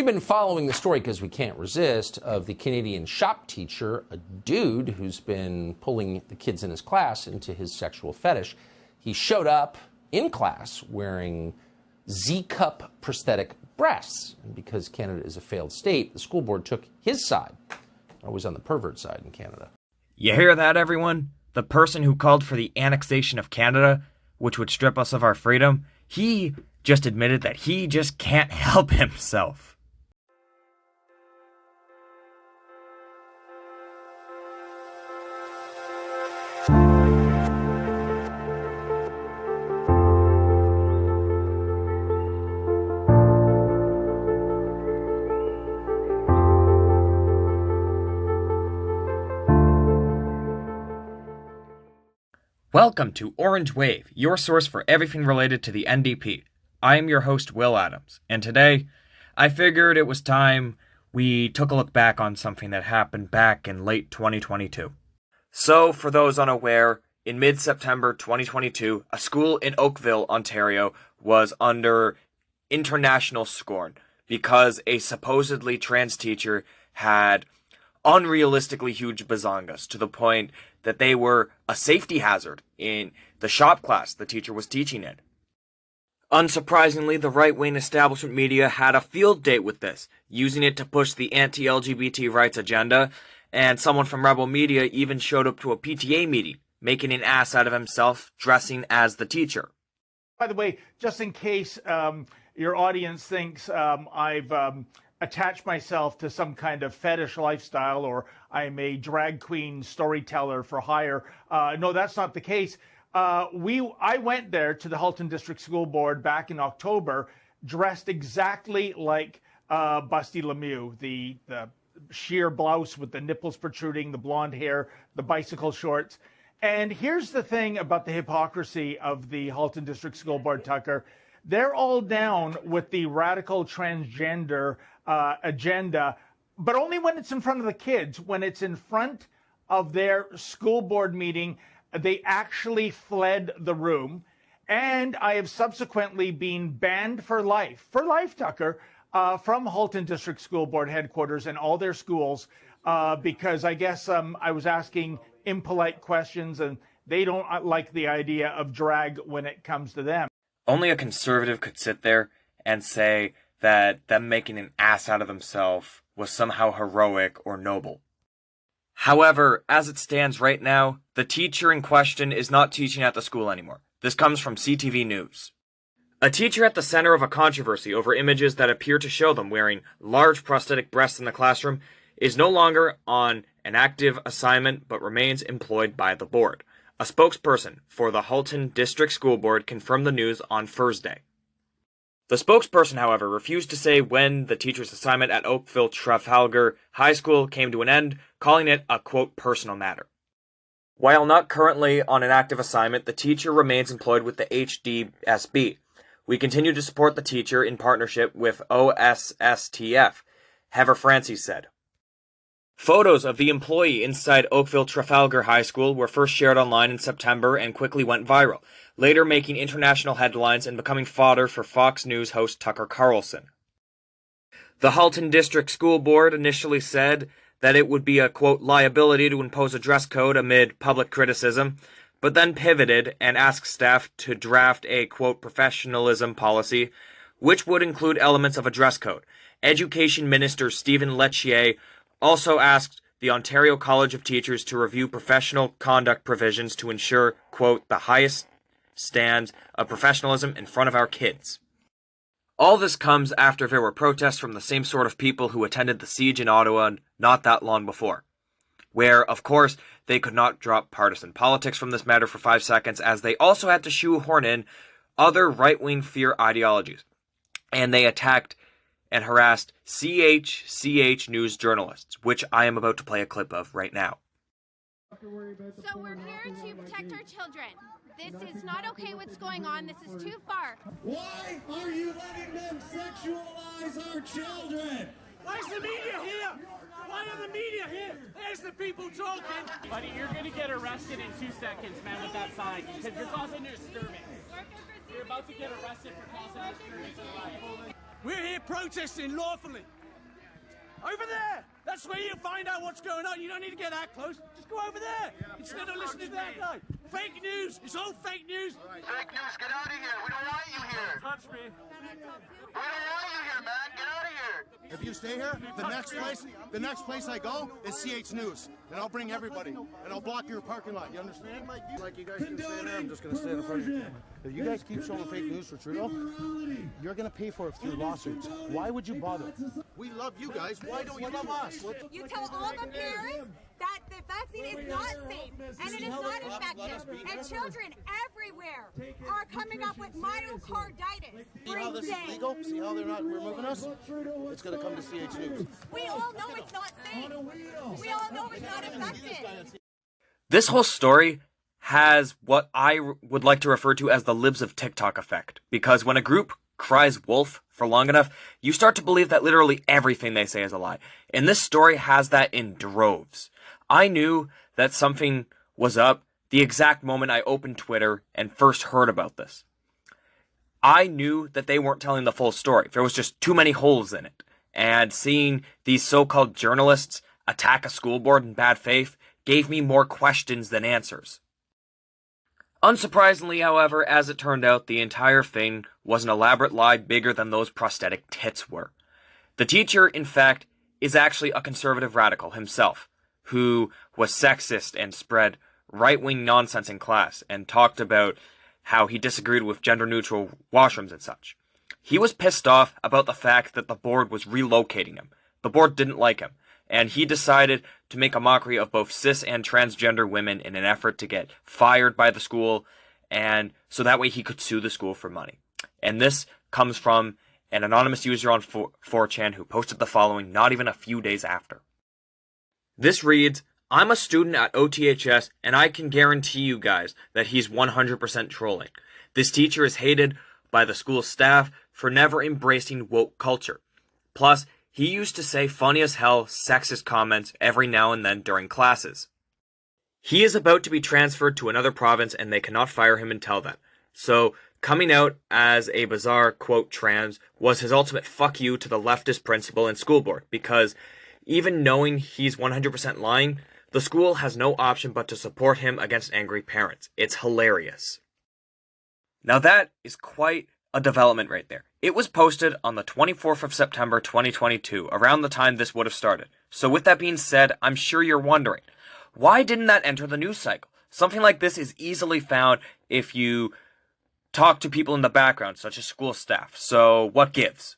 We've been following the story because we can't resist of the Canadian shop teacher, a dude who's been pulling the kids in his class into his sexual fetish. He showed up in class wearing Z-cup prosthetic breasts. And because Canada is a failed state, the school board took his side. Always on the pervert side in Canada. You hear that, everyone? The person who called for the annexation of Canada, which would strip us of our freedom, he just admitted that he just can't help himself. Welcome to Orange Wave, your source for everything related to the NDP. I am your host, Will Adams, and today, I figured it was time we took a look back on something that happened back in late 2022. So, for those unaware, in mid-September 2022, a school in Oakville, Ontario, was under international scorn because a supposedly trans teacher had unrealistically huge bazongas to the point that they were a safety hazard in the shop class the teacher was teaching in. Unsurprisingly, the right-wing establishment media had a field day with this, using it to push the anti-LGBT rights agenda, and someone from Rebel Media even showed up to a PTA meeting, making an ass out of himself, dressing as the teacher. By the way, just in case your audience thinks I've attach myself to some kind of fetish lifestyle or I'm a drag queen storyteller for hire. No, that's not the case. I went there to the Halton District School Board back in October, dressed exactly like Busty Lemieux, the sheer blouse with the nipples protruding, the blonde hair, the bicycle shorts. And here's the thing about the hypocrisy of the Halton District School Board, Tucker. They're all down with the radical transgender agenda, but only when it's in front of the kids. When it's in front of their school board meeting, they actually fled the room. And I have subsequently been banned for life, Tucker, from Halton District School Board headquarters and all their schools, because I guess I was asking impolite questions and they don't like the idea of drag when it comes to them. Only a conservative could sit there and say that them making an ass out of themselves was somehow heroic or noble. However, as it stands right now, the teacher in question is not teaching at the school anymore. This comes from CTV News. A teacher at the center of a controversy over images that appear to show them wearing large prosthetic breasts in the classroom is no longer on an active assignment but remains employed by the board. A spokesperson for the Halton District School Board confirmed the news on Thursday. The spokesperson, however, refused to say when the teacher's assignment at Oakville Trafalgar High School came to an end, calling it a, quote, personal matter. While not currently on an active assignment, the teacher remains employed with the HDSB. We continue to support the teacher in partnership with OSSTF, Heather Francis said. Photos of the employee inside Oakville Trafalgar High School were first shared online in September and quickly went viral, later making international headlines and becoming fodder for Fox News host Tucker Carlson. The Halton District School Board initially said that it would be a, quote, liability to impose a dress code amid public criticism, but then pivoted and asked staff to draft a, quote, professionalism policy, which would include elements of a dress code. Education Minister Stephen Lecce also asked the Ontario College of Teachers to review professional conduct provisions to ensure, quote, the highest standards of professionalism in front of our kids. All this comes after there were protests from the same sort of people who attended the siege in Ottawa not that long before, where, of course, they could not drop partisan politics from this matter for 5 seconds, as they also had to shoehorn in other right-wing fear ideologies, and they attacked and harassed CHCH News journalists, which I am about to play a clip of right now. So we're here to protect our children. This is not okay what's going on. This is too far. Why are you letting them sexualize our children? Why is the media here? Why are the media here? There's the people talking. Buddy, you're going to get arrested in 2 seconds, man, with that sign, because you're causing a disturbance. You're about to get arrested for causing a disturbance. We're here protesting lawfully. Over there! That's where you find out what's going on. You don't need to get that close. Just go over there instead of listening to that guy. Fake news. It's all fake news. Fake news. Get out of here. We don't want you here. Touch me. We don't want you here, man. Get out of here. If you stay here, the next place I go is CH News, and I'll bring everybody, and I'll block your parking lot. You understand? Like you guys keep saying there, I'm just going to stay in front of you. If you guys keep showing fake news for Trudeau, you're going to pay for it through lawsuits. Why would you bother? We love you guys. Why don't you love us? You tell all the parents that the vaccine is not safe and it is not effective, and children everywhere are coming up with myocarditis. See how this is legal? See how they're not removing us? It's going to come to CH News. We all know it's not safe. We all know it's not effective. This whole story has what I would like to refer to as the libs of TikTok effect, because when a group cries wolf for long enough, you start to believe that literally everything they say is a lie. And this story has that in droves. I knew that something was up the exact moment I opened Twitter and first heard about this. I knew that they weren't telling the full story. There was just too many holes in it. And seeing these so-called journalists attack a school board in bad faith gave me more questions than answers. Unsurprisingly, however, as it turned out, the entire thing was an elaborate lie bigger than those prosthetic tits were. The teacher, in fact, is actually a conservative radical himself, who was sexist and spread right-wing nonsense in class and talked about how he disagreed with gender-neutral washrooms and such. He was pissed off about the fact that the board was relocating him. The board didn't like him, and he decided to make a mockery of both cis and transgender women in an effort to get fired by the school, and so that way he could sue the school for money. And this comes from an anonymous user on 4chan who posted the following not even a few days after. This reads, "I'm a student at OTHS, and I can guarantee you guys that he's 100% trolling. This teacher is hated by the school staff for never embracing woke culture. Plus, he used to say funny as hell sexist comments every now and then during classes. He is about to be transferred to another province and they cannot fire him until then. So, coming out as a bizarre, quote, trans was his ultimate fuck you to the leftist principal and school board, because even knowing he's 100% lying, the school has no option but to support him against angry parents. It's hilarious." Now that is quite a development right there. It was posted on the 24th of September 2022, around the time this would have started. So with that being said, I'm sure you're wondering, why didn't that enter the news cycle? Something like this is easily found if you talk to people in the background, such as school staff. So what gives?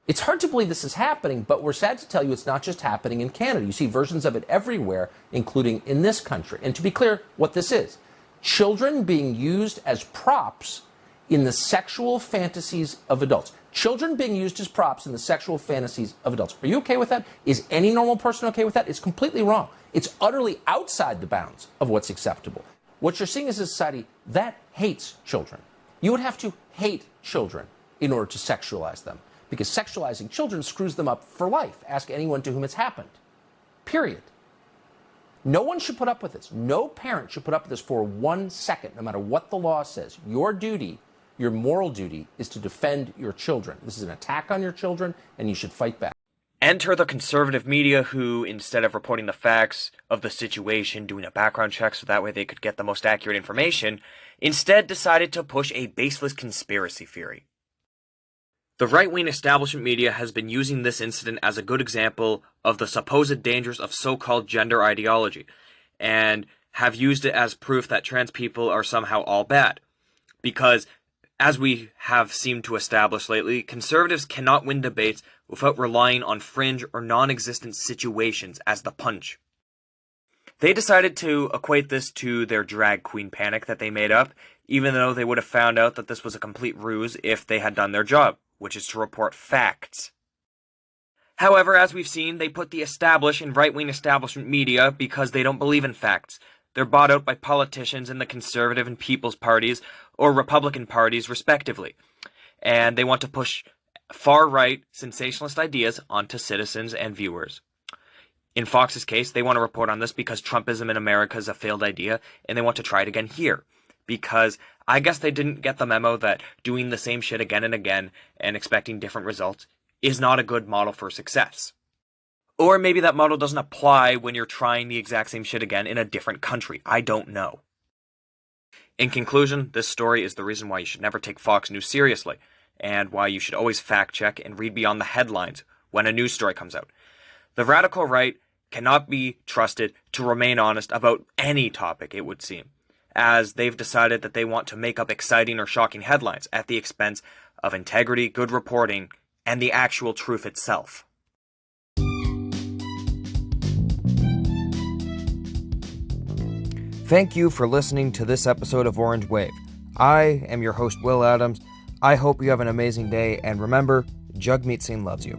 It's hard to believe this is happening, but we're sad to tell you it's not just happening in Canada. You see versions of it everywhere, including in this country. And to be clear, what this is, children being used as props in the sexual fantasies of adults. Children being used as props in the sexual fantasies of adults. Are you okay with that? Is any normal person okay with that? It's completely wrong. It's utterly outside the bounds of what's acceptable. What you're seeing is a society that hates children. You would have to hate children in order to sexualize them, because sexualizing children screws them up for life. Ask anyone to whom it's happened. Period. No one should put up with this. No parent should put up with this for 1 second, no matter what the law says. Your duty, your moral duty, is to defend your children. This is an attack on your children, and you should fight back. Enter the conservative media who, instead of reporting the facts of the situation, doing a background check so that way they could get the most accurate information, instead decided to push a baseless conspiracy theory. The right-wing establishment media has been using this incident as a good example of the supposed dangers of so-called gender ideology, and have used it as proof that trans people are somehow all bad. Because, as we have seemed to establish lately, conservatives cannot win debates without relying on fringe or non-existent situations as the punch. They decided to equate this to their drag queen panic that they made up, even though they would have found out that this was a complete ruse if they had done their job, which is to report facts. However, as we've seen, they put the established and right-wing establishment media because they don't believe in facts. They're bought out by politicians in the Conservative and People's parties or Republican parties, respectively. And they want to push far-right sensationalist ideas onto citizens and viewers. In Fox's case, they want to report on this because Trumpism in America is a failed idea, and they want to try it again here, because I guess they didn't get the memo that doing the same shit again and again and expecting different results is not a good model for success. Or maybe that model doesn't apply when you're trying the exact same shit again in a different country. I don't know. In conclusion, this story is the reason why you should never take Fox News seriously, and why you should always fact check and read beyond the headlines when a news story comes out. The radical right cannot be trusted to remain honest about any topic, it would seem, as they've decided that they want to make up exciting or shocking headlines at the expense of integrity, good reporting, and the actual truth itself. Thank you for listening to this episode of Orange Wave. I am your host, Will Adams. I hope you have an amazing day, and remember, Jugmeat Scene loves you.